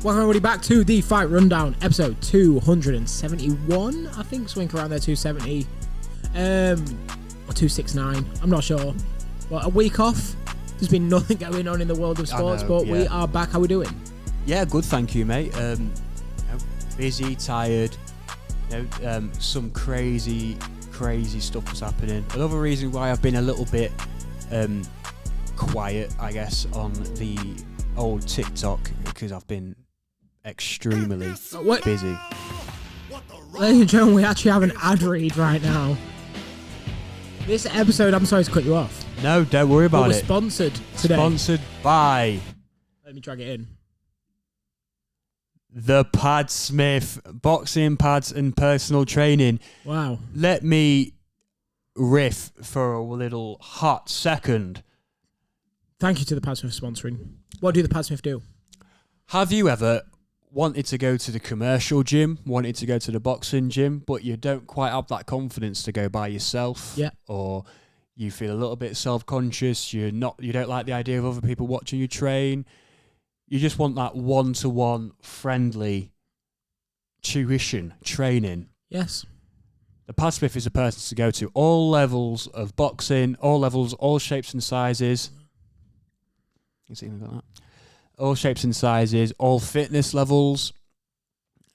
Welcome everybody back to the Fight Rundown, episode 271, I think, swing around there, 270, or 269, I'm not sure. Well, a week off, there's been nothing going on in the world of sports, we are back. How we doing? Yeah, good, thank you, mate. Busy, tired, some crazy stuff was happening. Another reason why I've been a little bit quiet, I guess, on the old TikTok, because I've been extremely busy. Ladies and gentlemen, we actually have an ad read right now. This episode, I'm sorry to cut you off. No, don't worry about it. We're sponsored today. Sponsored by... Let me drag it in. The Pad Smith boxing pads and personal training. Wow. Let me riff for a little hot second. Thank you to the Pad Smith for sponsoring. What do the Pad Smith do? Have you ever wanted to go to the commercial gym, wanted to go to the boxing gym, but you don't quite have that confidence to go by yourself? Yeah. Or you feel a little bit self-conscious, you don't like the idea of other people watching you train. You just want that one-to-one friendly tuition training. Yes. The Pad Smith is a person to go to. All levels of boxing, all levels, all shapes and sizes. You see, got that. All shapes and sizes, all fitness levels.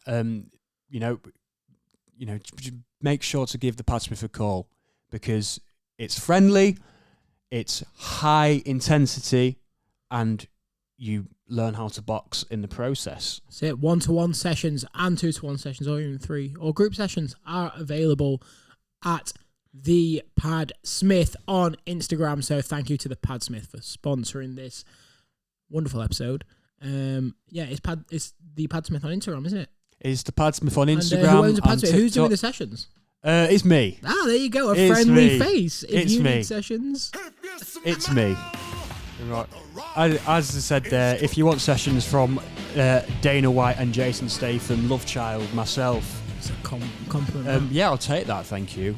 Make sure to give the Pad Smith a call because it's friendly, it's high intensity, and you learn how to box in the process. So one-to-one sessions and two-to-one sessions, or even three, or group sessions are available at the Pad Smith on Instagram. So thank you to the Pad Smith for sponsoring this wonderful episode. It's the Pad Smith on Instagram, isn't it? It's the Pad Smith on Instagram. And, who owns the Pad and Smith? Who's doing the sessions? It's me. Ah, there you go. It's friendly me. face. If It's you me. need sessions. It's me. Right. As I said there, if you want sessions from Dana White and Jason Statham, love child, myself. It's a compliment. I'll take that, thank you.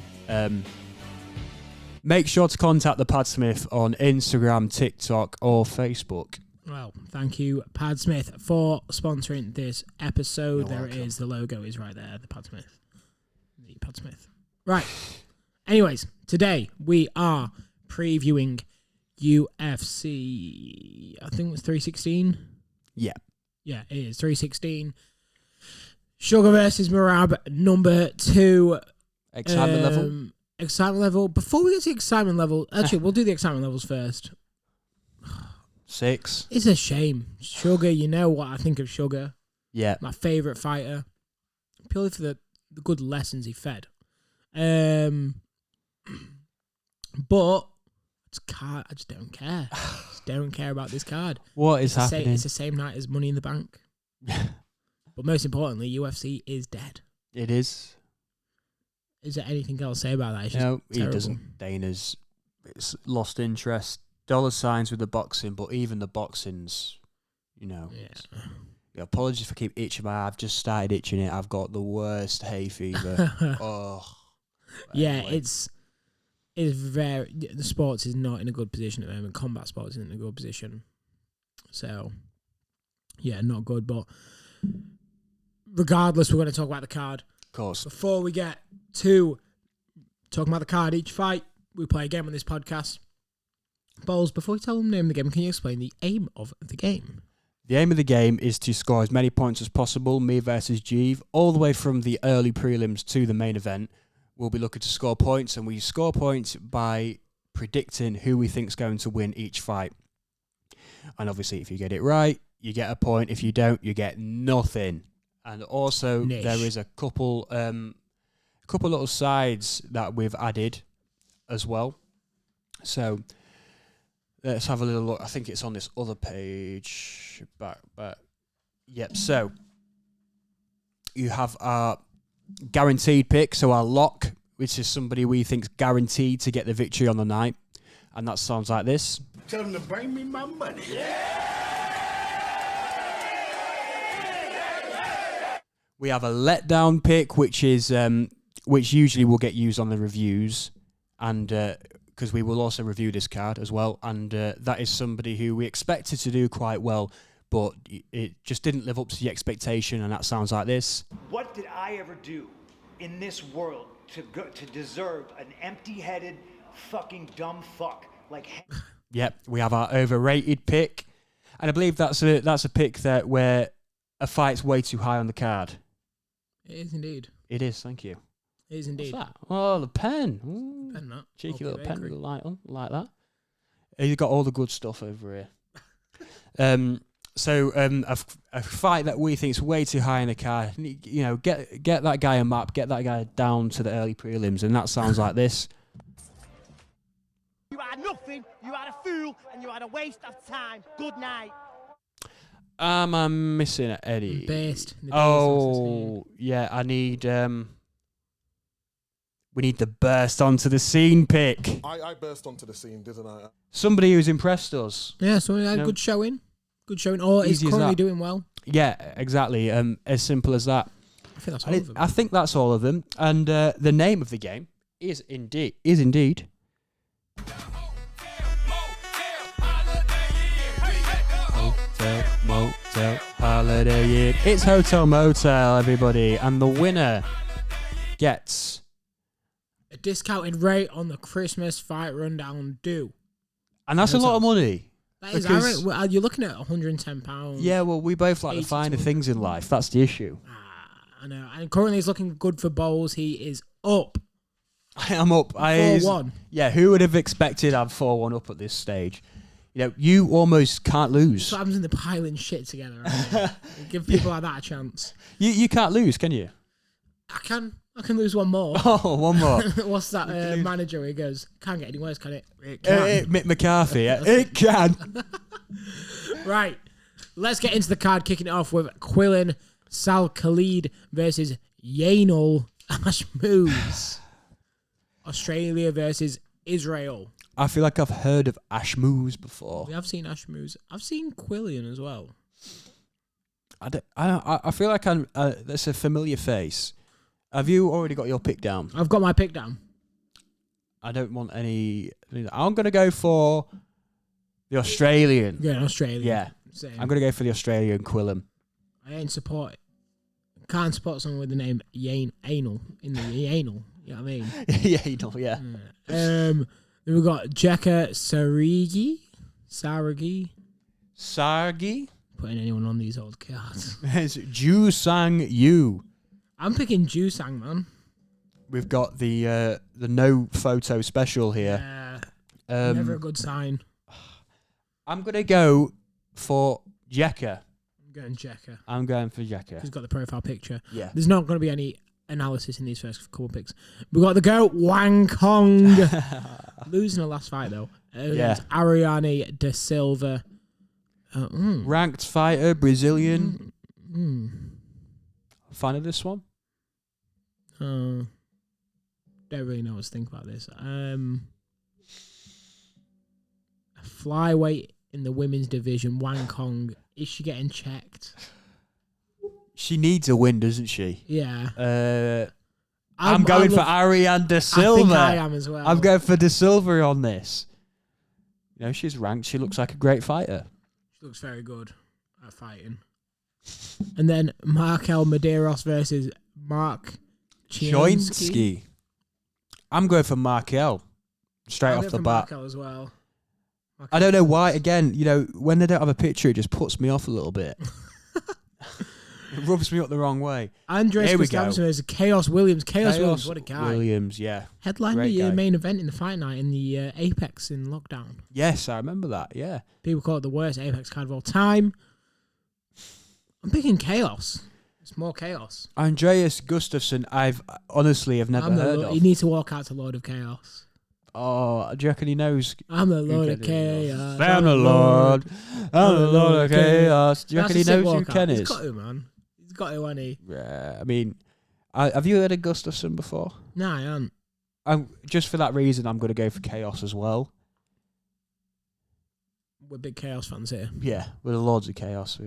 Make sure to contact the Pad Smith on Instagram, TikTok, or Facebook. Well, thank you, Pad Smith, for sponsoring this episode. You're There welcome. it is. The logo is right there. The Pad Smith. The Pad Smith. Right. Anyways, today we are previewing UFC. I think it was 316. Yeah. Yeah, it is 316. Sugar versus Merab, number 2. Excitement level? Excitement level. Before we get to excitement level, actually, we'll do the excitement levels first. 6. It's a shame. Sugar, you know what I think of Sugar. Yeah. My favourite fighter. Purely for the good lessons he fed. But it's card, I just don't care. Just don't care about this card. What is happening? It's the same night as Money in the Bank. But most importantly, UFC is dead. It is. Is there anything else to say about that? It's just No, he terrible. doesn't. Dana's it's lost interest. Dollar signs with the boxing, but even the boxing's, Yeah. Apologies if I keep itching my eye. I've just started itching it. I've got the worst hay fever. Yeah, anyway. it's very... The sports is not in a good position at the moment. Combat sports isn't in a good position. So, yeah, not good. But regardless, we're going to talk about the card. Of course. Before we get to talking about the card, each fight, we play a game on this podcast. Bowles, before we tell them the name of the game, can you explain the aim of the game? The aim of the game is to score as many points as possible, me versus Jeeve, all the way from the early prelims to the main event. We'll be looking to score points, and we score points by predicting who we think is going to win each fight. And obviously, if you get it right, you get a point. If you don't, you get nothing. And also, Niche. there is a couple little sides that we've added as well. So let's have a little look. I think it's on this other page. But yep. So you have our guaranteed pick, so our lock, which is somebody we think's guaranteed to get the victory on the night, and that sounds like this. Tell them to bring me my money. We have a letdown pick, which is which usually will get used on the reviews, and because we will also review this card as well, and that is somebody who we expected to do quite well, but it just didn't live up to the expectation, and that sounds like this. What did I ever do in this world to deserve an empty-headed, fucking dumb fuck like? Yep, we have our overrated pick, and I believe that's a pick that where a fight's way too high on the card. It is indeed. It is. Thank you. It is indeed. What's that? Oh, the pen. Ooh, Pen that. cheeky Okay, little pen bakery. with a light on, like that. He's got all the good stuff over here. So a fight that we think is way too high in the card. You know, get that guy a map, get that guy down to the early prelims, and that sounds like this. You are nothing, you are a fool, and you are a waste of time. Good night. I'm missing Eddie. Based. Oh, yeah, I need... we need the burst onto the scene pick. I burst onto the scene, didn't I? Somebody who's impressed us. Yeah, so we had a good showing. Good showing. Or he's Easy as currently that. doing well. Yeah, exactly. As simple as that. I think that's all of them. I think that's all of them. And the name of the game is indeed... Motel Holiday Inn. It's Hotel Motel, everybody, and the winner gets A discounted rate on the Christmas fight rundown due. and that's a lot of money. That is, Because- you're looking at £110. Yeah, well, we both like the 80 finer to things in life. That's the issue. I know. And currently he's looking good for bowls. He is up I am up. 4-1. Yeah, who would have expected I'm 4-1 up at this stage? You know, you almost can't lose. So happens in the piling shit together. Right? Give people like that a chance. You can't lose, can you? I can lose one more. Oh, one more. What's that manager where he goes, can't get any worse, can it? It can. Mick McCarthy. It can. Right. Let's get into the card, kicking it off with Quillen Sal Khalid versus Yanal Ashmoos. Australia versus Israel. I feel like I've heard of Ashmoos before. We have seen Ashmoos. I've seen Quillian as well. I feel like that's a familiar face. Have you already got your pick down? I've got my pick down. I don't want any. I'm going to go for the Australian. Yeah, Australia. Yeah. Same. I'm going to go for the Australian Quillen. I ain't support. Can't support someone with the name Anal in the anal. You know what I mean? Yeah, you know, yeah. Then we've got Jekka Saragi. Sargi. Putting anyone on these old cards. It's Ju Sang Yu. I'm picking Jusang, man. We've got the no photo special here. Never a good sign. I'm going to go for Jekka. I'm going Jekka. I'm going for Jekka. He's got the profile picture. Yeah. There's not going to be any analysis in these first couple of picks. We've got the goat Wang Kong. Losing the last fight, though. Yeah. Ariane De Silva. Ranked fighter, Brazilian. Fan of this one? Don't really know what to think about this. Flyweight in the women's division, Wang Kong. Is she getting checked? She needs a win, doesn't she? Yeah. I'm going for Ariane De Silva. I think I am as well. I'm going for De Silva on this. You know, she's ranked. She looks like a great fighter. She looks very good at fighting. And then Markel Medeiros versus Mark Choinsky. I'm going for Markel. Straight off the bat. Markel as well. I don't know why. Again, you know, when they don't have a picture, it just puts me off a little bit. It rubs me up the wrong way. Andres Here we go. Gustafsson versus Chaos Williams. Chaos Williams, what a guy. Williams, yeah. Headlined Great the guy. main event in the fight night in the Apex in lockdown. Yes, I remember that, yeah. People call it the worst Apex card of all time. I'm picking Chaos. It's more Chaos. Andreas Gustafsson, I've never heard of. You need to walk out to Lord of Chaos. Oh, do you reckon he knows? I'm the Lord of Chaos. I'm the Lord. I'm the Lord of Chaos. Do you reckon he knows who Ken is? He's got to, man. He's got to, hasn't he? Yeah, I mean, have you heard of Gustafsson before? No, I haven't. Just for that reason, I'm going to go for Chaos as well. We're big Chaos fans here. Yeah, we're the Lords of Chaos.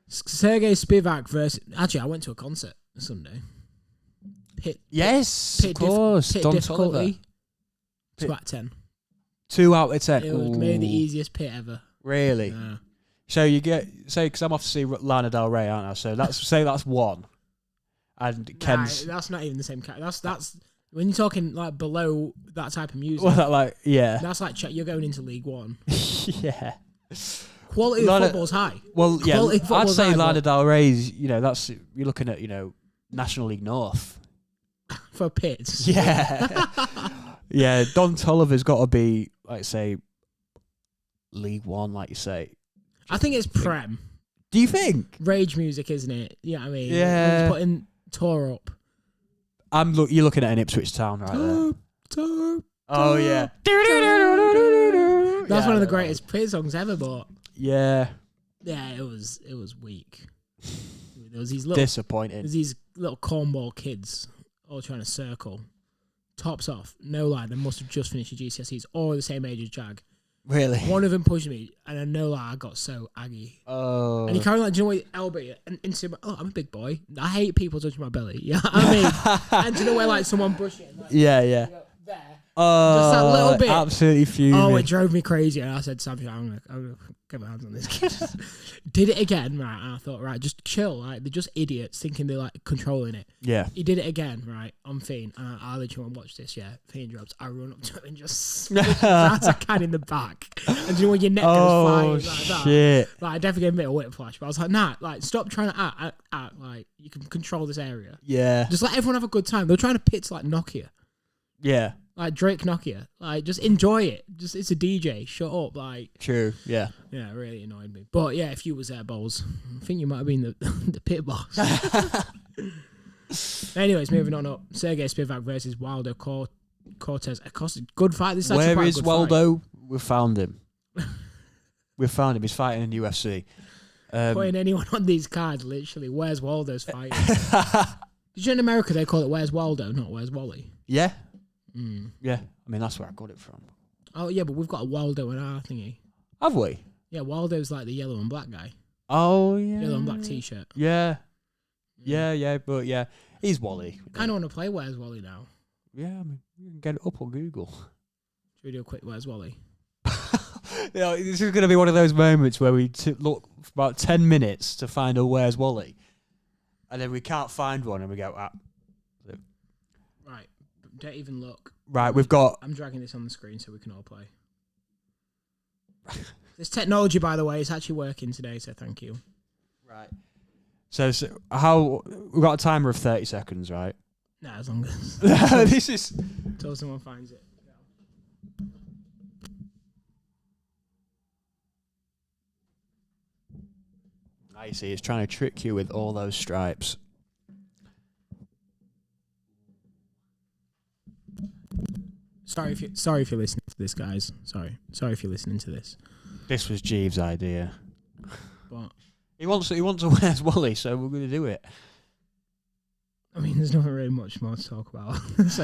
Sergey Spivak versus... Actually, I went to a concert Sunday. Yes, of course. Pit Don difficulty. Toliver. 2 out of 10. 2 out of 10. It was maybe the Ooh. easiest pit ever. Really? Yeah. So you get because I'm off to see Lana Del Rey, aren't I? So that's one. And Ken's That's not even the same cat. That's when you're talking like below that type of music. well, like yeah, That's like you're going into League One. yeah. Quality of football's high. Well, yeah, Quality of I'd football's say high, Lana but Del Rey's. That's you're looking at National League North. for pits. Yeah, yeah. Don Tolliver's got to be like say League One, like you say. I think it's Prem. Do you think? Rage music, isn't it? Yeah, I mean, Yeah. putting Tour up. You're looking at an Ipswich Town right there. Tour. Oh yeah. That's one of the greatest pit songs ever, but Yeah. yeah, it was weak. There was these little Disappointing. cornball kids all trying to circle. Tops off, no lie, they must have just finished the GCSEs, all the same age as Jag. Really? One of them pushed me, and I know I got so aggy. Oh. And he kind of like, do you know what, elbow you, and into my, I'm a big boy. I hate people touching my belly. Yeah, I mean, and do you know where like someone brushing it? Like, Yeah. you go there. Oh, Just that little bit. Absolutely fuming. Oh, it drove me crazy. And I said, Sam, I'm gonna get my hands on this kid. Did it again, right? And I thought, right, just chill. Right, they're just idiots thinking they're like controlling it. Yeah. He did it again, right? On Fiend, and I literally went and watched this. Yeah, Fiend drops. I run up to him and just that's a can in the back. And do you know when your neck goes flying like that? Shit. Like, I definitely gave me a whiplash, but I was like, nah, like, stop trying to act like you can control this area. Yeah. Just let everyone have a good time. They're trying to pitch like Nokia. Yeah. Like Drake Nokia. Like, just enjoy it. Just, it's a DJ. Shut up. Like, True. Yeah. yeah, it really annoyed me. But yeah, if you was there, Bowles, I think you might have been the pit boss. Anyways, moving on up. Sergey Spivak versus Waldo Cortez. Good fight. This is actually Where quite a is good Waldo? We found him. We found him. He's fighting in UFC. Fight. Putting anyone on these cards, literally. Where's Waldo's fighting? Did you know in America they call it Where's Waldo, not Where's Wally? Yeah. Yeah. I mean, that's where I got it from. Oh, yeah, but we've got a Waldo in our thingy. Have we? Yeah, Waldo's like the yellow and black guy. Oh, yeah. Yellow and black t-shirt. Yeah. Yeah, but yeah. He's Wally. I don't want to play Where's Wally now. Yeah, I mean, you can get it up on Google. Should we do a quick Where's Wally? This is going to be one of those moments where we look for about 10 minutes to find a Where's Wally. And then we can't find one and we go, Right, don't even look. Right, we've got... I'm dragging this on the screen so we can all play. This technology, by the way, is actually working today, so thank you. Right. So how... We've got a timer of 30 seconds, right? Nah, as long as... This is... Until someone finds it. I see, it's trying to trick you with all those stripes. Sorry if you're listening to this, guys. Sorry if you're listening to this. This was Jeeves' idea. But He wants a Where's Wally, so we're going to do it. I mean, there's not really much more to talk about. So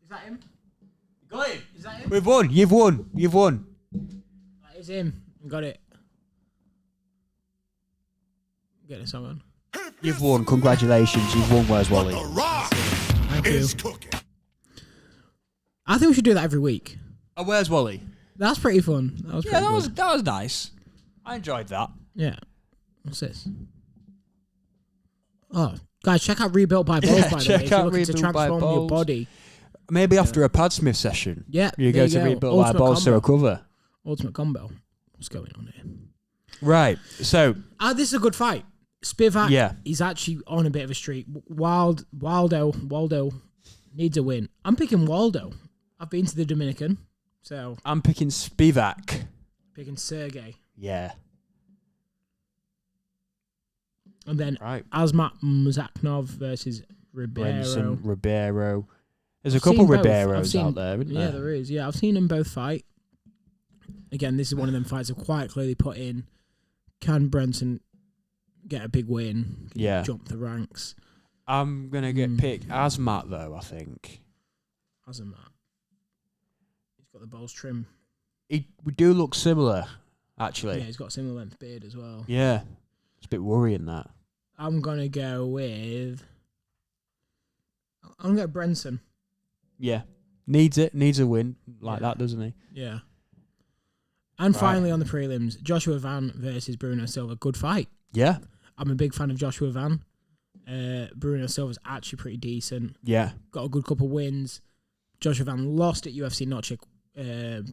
is that him? Got him. Is that him? We've won. You've won. That is him. Got it. Get the song on. You've won. Congratulations. You've won Where's Wally. Thank you. I think we should do that every week. Oh, Where's Wally? That's pretty fun. That was pretty good. that was nice. I enjoyed that. Yeah. What's this? Oh, guys, check out Rebuilt by Bowles, by the way. check If you're out looking to Rebuilt by transform your Bowles. body. Maybe after a Padsmith session. Yeah. You go to Rebuilt by Ultimate Bowles to combo. recover. Ultimate combo. What's going on here? Right. So, This is a good fight. Spivak, Yeah. he's actually on a bit of a streak. Waldo needs a win. I'm picking Waldo. I've been to the Dominican, so I'm picking Spivak. picking Sergey. Yeah. And then Right. Asmat Muzaknov versus Ribeiro. Brenson, Ribeiro. There's a I've couple seen both. Ribeiros I've seen- out there, isn't Yeah, there? there is. Yeah, I've seen them both fight. Again, this is one of them fights I've quite clearly put in. Can Brenton get a big win? Can he Yeah. jump the ranks? I'm going to pick Asmat, though, I think. Asmat. He's got the balls trim. We do look similar, actually. Yeah, he's got a similar length beard as well. Yeah. It's a bit worrying, that. I'm going to go with... I'm going to go Brenton. Yeah. Needs a win like that, doesn't he? Yeah. And finally on the prelims, Joshua Van versus Bruno Silva. Good fight. Yeah. I'm a big fan of Joshua Van. Bruno Silva's actually pretty decent. Yeah. Got a good couple wins. Joshua Van lost at UFC Notchick,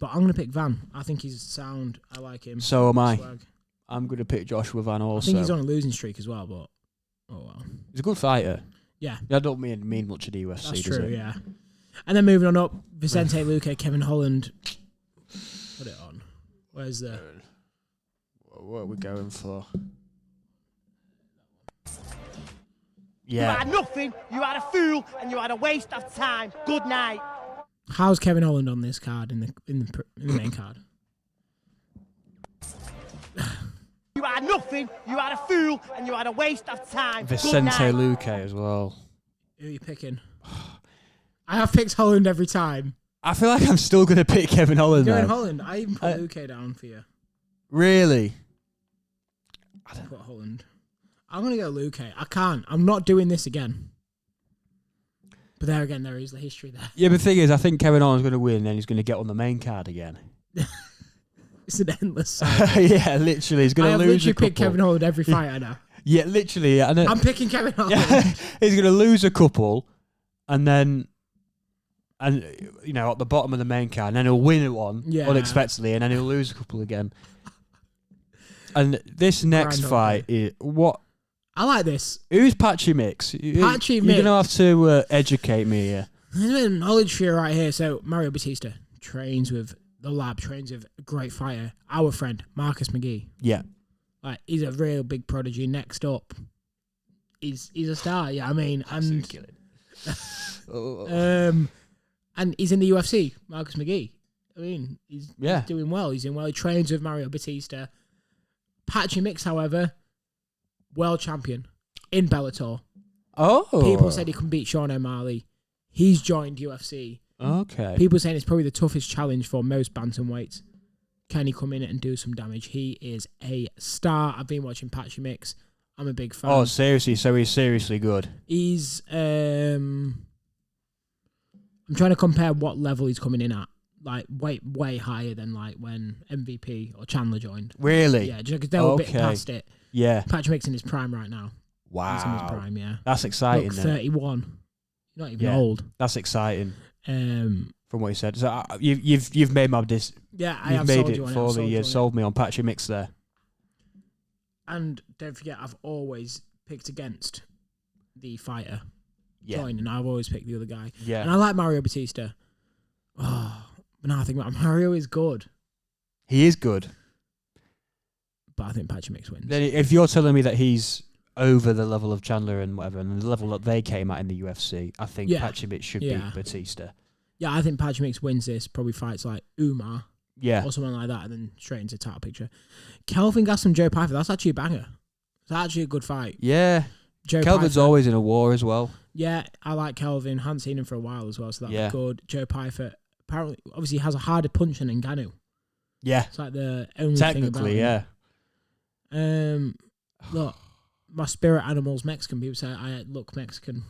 but I'm going to pick Van. I think he's sound. I like him. So am I. Swag. I'm going to pick Joshua Van also. I think he's on a losing streak as well, but oh well. He's a good fighter. Yeah. That don't mean much to the UFC, That's does true, it? yeah. And then moving on up, Vicente Luque, Kevin Holland. Put it on. Where's the... What are we going for? You Yeah. are nothing, you are a fool, and you are a waste of time. Good night. How's Kevin Holland on this card in the main card? You are nothing, you are a fool, and you are a waste of time. Good Vicente night. Luque as well. Who are you picking? I have picked Holland every time. I feel like I'm still going to pick Kevin Holland Going though. Holland. I even put Luque down for you. Really? I put Holland. I'm going to go Luque. I can't. I'm not doing this again. But there again, there is the history there. Yeah, but the thing is, I think Kevin Holland's going to win and he's going to get on the main card again. It's an endless cycle. Yeah, literally. He's going I to have lose a literally couple. picked Kevin Holland every fight I know. Yeah, literally. Yeah, I'm picking Kevin Holland. yeah, he's going to lose a couple and then... And, you know, at the bottom of the main card, and then he'll win one unexpectedly, and then he'll lose a couple again. And this next Grind fight is what? I like this. Who's Patchy Mix? Patchy You're Mix. gonna have to educate me here. There's a bit of knowledge for you right here. So Mario Batista trains with the lab, trains with a great fighter, our friend Marcus McGee. Yeah, Like he's a real big prodigy. Next up, he's a star. Yeah, I mean, and he's in the UFC. Marcus McGee. I mean, he's doing well. He's doing well. He trains with Mario Batista. Patchy Mix, however, world champion in Bellator. Oh, People said he can beat Sean O'Malley. He's joined UFC. Okay. People saying it's probably the toughest challenge for most bantamweights. Can he come in and do some damage? He is a star. I've been watching Patchy Mix. I'm a big fan. Oh, seriously? So he's seriously good. He's I'm trying to compare what level he's coming in at. Like way higher than like when MVP or Chandler joined. Really? Yeah, because they were a bit past it. Yeah. Patchy Mix in his prime right now. Wow. He's in his prime, yeah. That's exciting. Look, then. 31. Not even old. That's exciting. From what you said, so you've made my Yeah, I you've have made sold it you on for it. me. You sold me on Patchy Mix there. And don't forget, I've always picked against the fighter. Yeah. And I've always picked the other guy. Yeah. And I like Mario Batista. Oh, but now I think about it, Mario is good. He is good. But I think Patchy Mix wins. Then if you're telling me that he's over the level of Chandler and whatever, and the level that they came at in the UFC, I think Patchy Mix should beat Batista. Yeah, I think Patchy Mix wins this. Probably fights like Umar. Yeah. Or something like that, and then straight into title picture. Kelvin Gastelum, Joe Pyfer. That's actually a banger. It's actually a good fight. Yeah. Joe Kelvin's Pyfer, always in a war as well. Yeah, I like Kelvin. Hadn't seen him for a while as well, so that's good. Joe Pyfer apparently, obviously, has a harder punch than Ngannou. Yeah. It's like the only technically, thing about him. Look, my spirit animal's Mexican. People say I look Mexican.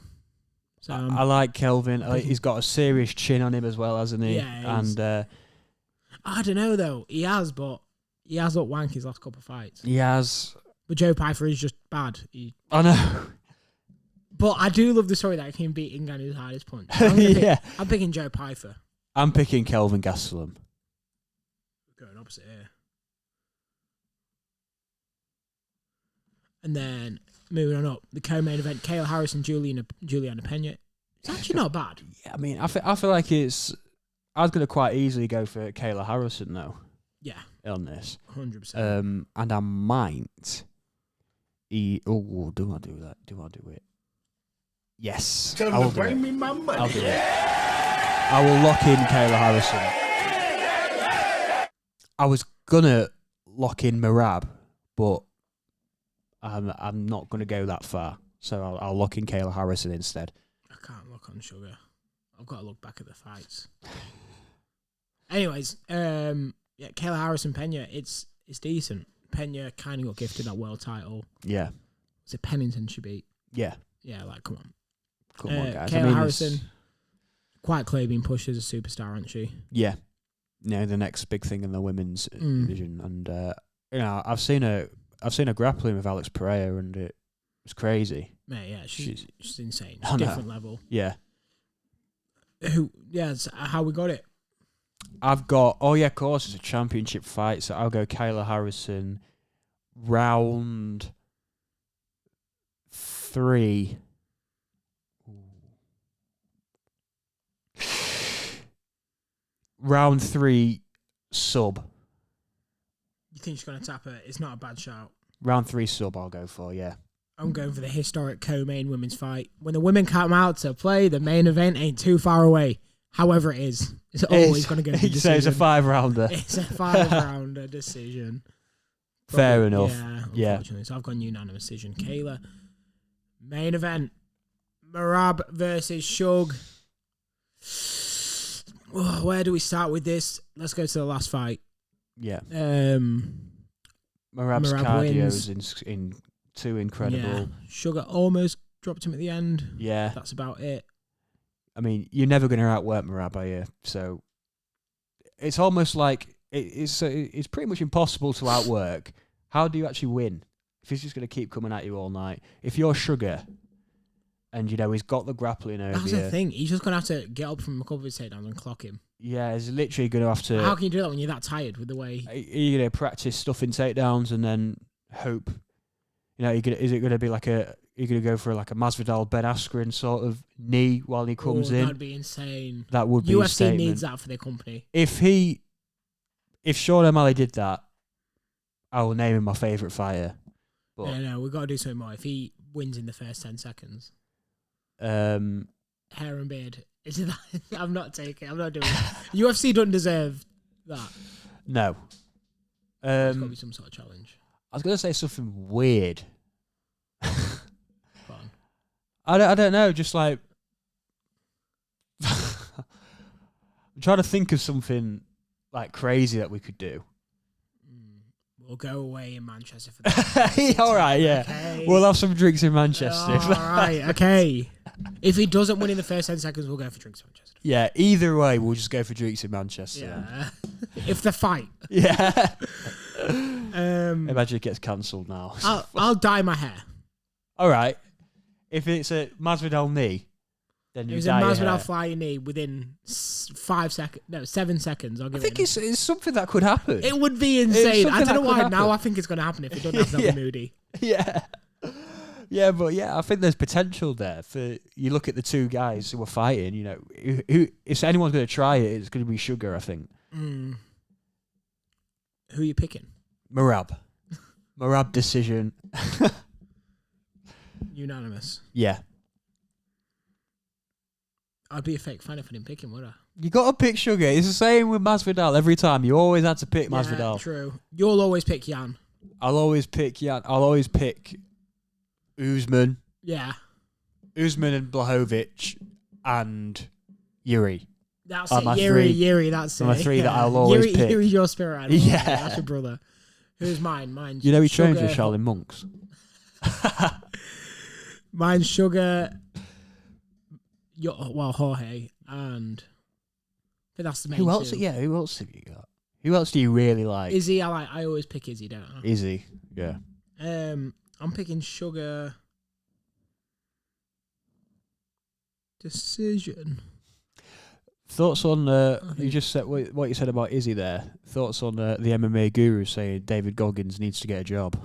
So I like Kelvin. He's got a serious chin on him as well, hasn't he? Yeah, and I don't know though. He has looked wank his last couple of fights. he has. But Joe Pyfer is just bad. I know. But I do love the story that he can beat Ngannou's hardest punch. I'm picking Joe Pyfer. I'm picking Kelvin Gastelum. We're going opposite here. And then moving on up, the co-main event: Kayla Harris and Juliana Pena. It's actually not bad. Yeah, I mean, I feel like it's. I was going to quite easily go for Kayla Harrison though. Yeah, on this, 100%. And I might. Do I do that? Do I do it? Yes. Tell I will them to do bring it. me my money. I'll do it. I will lock in Kayla Harrison. I was gonna lock in Merab, but I'm not gonna go that far. So I'll lock in Kayla Harrison instead. I can't look on Sugar. I've got to look back at the fights. Anyways, Kayla Harrison Pena, it's decent. Pena kind of got gifted that world title. Yeah. Was it Pennington she beat? Yeah. Yeah, like come on. Come on, guys. Kayla Harrison, quite clearly being pushed as a superstar, aren't she? Yeah. the next big thing in the women's division. And I've seen her grappling with Alex Pereira, and it was crazy. Mate, yeah, she's insane. I know. Different level. Yeah. It's how we got it. I've got, of course, it's a championship fight, so I'll go Kayla Harrison, round 3. Round 3 sub. You think she's going to tap her? It's not a bad shout. Round 3 sub I'll go for, yeah. I'm going for the historic co-main women's fight. When the women come out to play, the main event ain't too far away. However it is. It's always going to go to decision. It's a 5-rounder. It's a 5-rounder decision. Fair enough. Yeah, unfortunately. So I've gone unanimous decision. Kayla. Main event. Merab versus Shug. Oh, where do we start with this? Let's go to the last fight. Yeah. Merab Merab's cardio wins. is in too incredible. Yeah. Sugar almost dropped him at the end. Yeah. That's about it. I mean, you're never going to outwork Merab, are you? So it's almost like it's pretty much impossible to outwork. How do you actually win if he's just going to keep coming at you all night? If you're Sugar and, he's got the grappling over That's you. the thing. He's just going to have to get up from a couple of his takedowns and clock him. Yeah, he's literally going to have to... How can you do that when you're that tired with the way... Are you going to practice stuffing takedowns and then hope... is it going to be like a... You're going to go for like a Masvidal Ben Askren sort of knee while he comes in? That'd be insane. That would be a UFC statement. needs that for their company. If Sean O'Malley did that, I will name him my favourite fighter. But, No, we've got to do something more. If he wins in the first 10 seconds. Hair and beard. Is it that? I'm not doing it. UFC don't deserve that. No. There's got to be some sort of challenge. I was going to say something weird. Go on. I don't know, just like... I'm trying to think of something like crazy that we could do. We'll go away in Manchester for that. All right, yeah. Okay. We'll have some drinks in Manchester. All right, okay. If he doesn't win in the first 10 seconds, we'll go for drinks in Manchester. Yeah, either way, we'll just go for drinks in Manchester. Yeah. If the fight. Yeah. Imagine it gets cancelled now. I'll dye my hair. All right. If it's a Masvidal knee, then you It was a dye your Masvidal hair. flying knee within 7 seconds. I think it's something that could happen. It would be insane. I something don't know that why could now happen. I think it's going to happen if it doesn't have to Yeah. be Moody. Yeah. Yeah, but I think there's potential there. For you look at the two guys who are fighting, who if anyone's going to try it, it's going to be Sugar, I think. Who are you picking? Merab decision. Unanimous. Yeah. I'd be a fake fan if I didn't pick him, would I? You got to pick Sugar. It's the same with Masvidal every time. You always had to pick Masvidal. Yeah, true. You'll always pick Jan. I'll always pick Jan. I'll always pick Usman. Yeah. Usman and Blachowicz and Yuri. That's Are it. my Yuri, three- that's are my it. three that I'll always Yuri, pick. Yuri's your spirit animal. Yeah. That's your brother. Who's mine? Mine's He trains with Sugar. Shaolin monks. Mine's Sugar. Jorge. And I think that's the main Who else? two. Yeah, who else have you got? Who else do you really like? Izzy, I always pick Izzy, don't I? Izzy. Yeah. I'm picking Sugar. Decision. Thoughts on you just said what you said about Izzy there. Thoughts on the MMA guru saying David Goggins needs to get a job.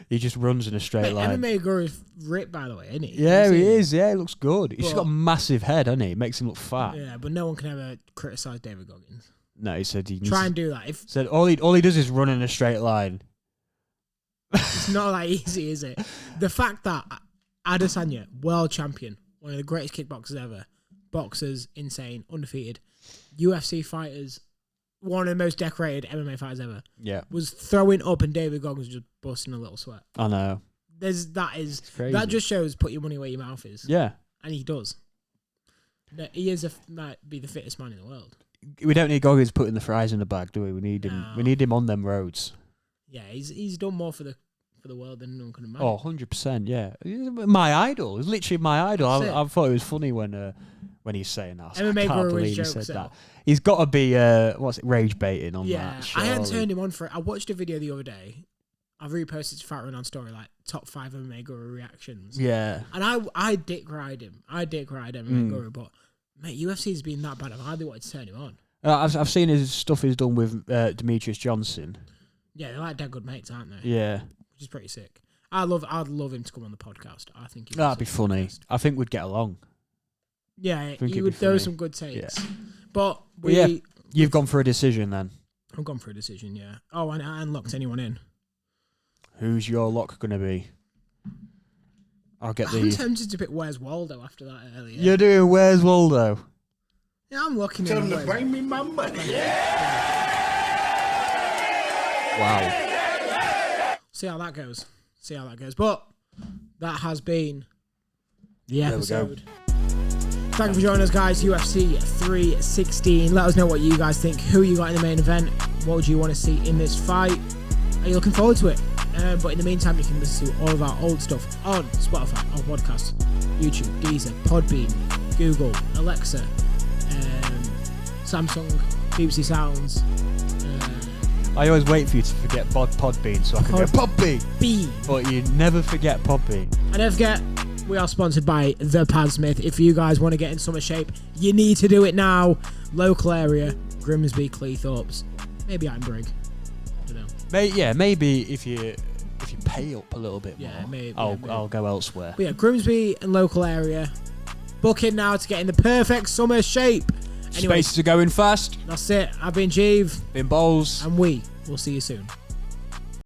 He just runs in a straight line. MMA Guru's ripped, by the way, isn't he? Yeah, Have you he seen him? is. Yeah, he looks good. He's But- got a massive head, hasn't he? It makes him look fat. Yeah, but no one can ever criticize David Goggins. No, he said he needs Try to- and do that. If said all he does is run in a straight line. it's not that easy, is it? The fact that Adesanya, world champion, one of the greatest kickboxers ever, boxers, insane, undefeated, UFC fighters, one of the most decorated MMA fighters ever, Yeah, was throwing up and David Goggins was just busting a little sweat. I know. Crazy. That just shows put your money where your mouth is. Yeah, And he does. No, he is might be the fittest man in the world. we don't need Goggins putting the fries in the bag, do we? We need him. No. We need him on them roads. Yeah, he's done more for the world than anyone could imagine. Oh, 100%, yeah. He's my idol. He's literally my idol. That's I thought it was funny when when he's saying that. MMA I can't Guru believe is he jokes said out. that. He's got to be rage baiting on Yeah, that. I hadn't surely. turned him on for it. I watched a video the other day. I've reposted to Fat Run on story like top 5 MMA Guru reactions. Yeah. And I dick ride him. MMA Guru, but mate, UFC's been that bad. I've hardly wanted to turn him on. I've seen his stuff he's done with Demetrius Johnson. Yeah, they're like dead good mates, aren't they? Yeah. Which is pretty sick. I'd love him to come on the podcast. I think That'd be funny. I think we'd get along. Yeah, think you it'd would. be There were funny. some good takes, Yeah. but Yeah. You've gone for a decision then. I've gone for a decision. Yeah. Oh, and I unlocked anyone in. Who's your lock going to be? I'll get I'm the... tempted to pick Where's Waldo after that earlier. You're doing Where's Waldo? Yeah, I'm looking Tell at him to Where's bring me my money. Wow. See how that goes. But that has been the There we go. episode. Thank you for joining us, guys. UFC 316. Let us know what you guys think. Who you got in the main event? What would you want to see in this fight? Are you looking forward to it? But in the meantime, you can listen to all of our old stuff on Spotify, on podcasts, YouTube, Deezer, Podbean, Google, Alexa, Samsung, BBC Sounds. I always wait for you to forget Podbean so I can go Podbean. But you never forget Podbean. And don't forget, we are sponsored by The Padsmith. If you guys want to get in summer shape, you need to do it now. Local area, Grimsby, Cleethorpes, maybe Attenborough. I don't know. Maybe if you pay up a little bit more, maybe. I'll go elsewhere. But yeah, Grimsby and local area. Book in now to get in the perfect summer shape. Anyway, Spaces are going fast. that's it. I've been Jeeve. Been Bowles. And we will see you soon.